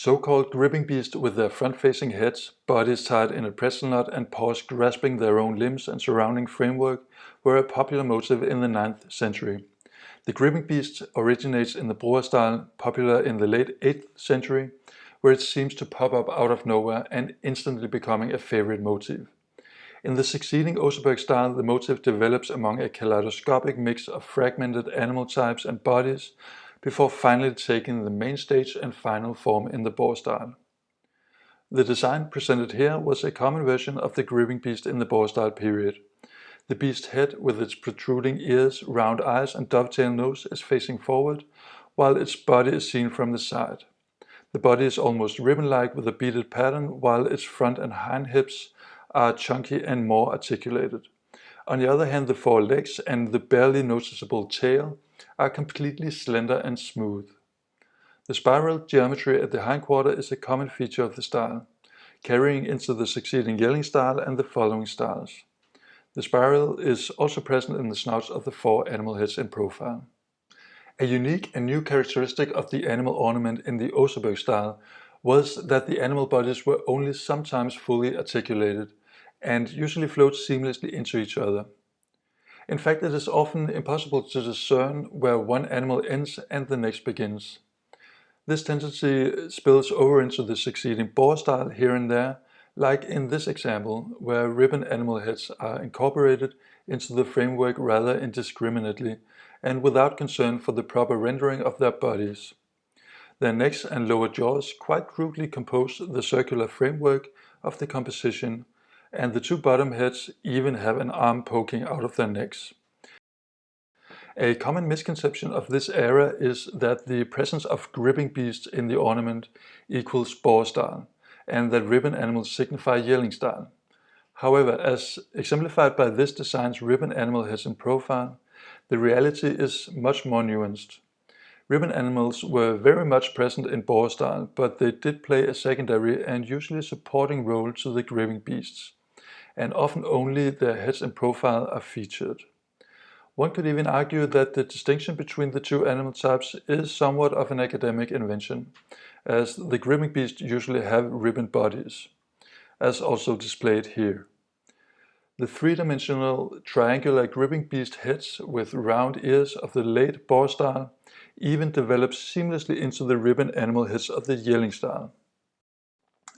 So-called gripping beasts with their front-facing heads, bodies tied in a pretzel knot and paws grasping their own limbs and surrounding framework were a popular motif in the 9th century. The gripping beast originates in the Broer style, popular in the late 8th century, where it seems to pop up out of nowhere and instantly becoming a favorite motif. In the succeeding Oseberg style, the motif develops among a kaleidoscopic mix of fragmented animal types and bodies, before finally taking the main stage and final form in the Broer style. The design presented here was a common version of the gripping beast in the Broer style period. The beast's head with its protruding ears, round eyes and dovetail nose is facing forward, while its body is seen from the side. The body is almost ribbon-like with a beaded pattern, while its front and hind hips are chunky and more articulated. On the other hand, the forelegs and the barely noticeable tail are completely slender and smooth. The spiral geometry at the hindquarter is a common feature of the style, carrying into the succeeding yelling style and the following styles. The spiral is also present in the snouts of the 4 animal heads in profile. A unique and new characteristic of the animal ornament in the Oseberg style was that the animal bodies were only sometimes fully articulated and usually flowed seamlessly into each other. In fact, it is often impossible to discern where one animal ends and the next begins. This tendency spills over into the succeeding Broer style here and there, like in this example, where ribbon animal heads are incorporated into the framework rather indiscriminately and without concern for the proper rendering of their bodies. Their necks and lower jaws quite crudely compose the circular framework of the composition, and the 2 bottom heads even have an arm poking out of their necks. A common misconception of this era is that the presence of gripping beasts in the ornament equals Broer style, and that ribbon animals signify yelling style. However, as exemplified by this design's ribbon animal heads in profile, the reality is much more nuanced. Ribbon animals were very much present in Broer style, but they did play a secondary and usually supporting role to the gripping beasts, and often only their heads in profile are featured. One could even argue that the distinction between the 2 animal types is somewhat of an academic invention, as the gripping beasts usually have ribboned bodies, as also displayed here. The 3-dimensional triangular gripping beast heads with round ears of the late Broer style even develop seamlessly into the ribbon animal heads of the yelling style.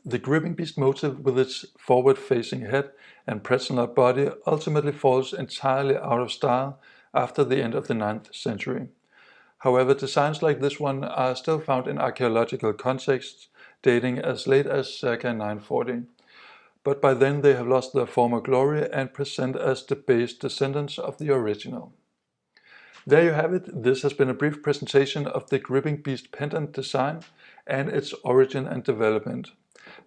The gripping beast motif with its forward-facing head and pretzel knot body ultimately falls entirely out of style after the end of the 9th century. However, designs like this one are still found in archaeological contexts dating as late as circa 940. But by then they have lost their former glory and present as debased descendants of the original. There you have it. This has been a brief presentation of the gripping beast pendant design and its origin and development.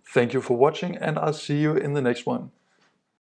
Thank you for watching, and I'll see you in the next one.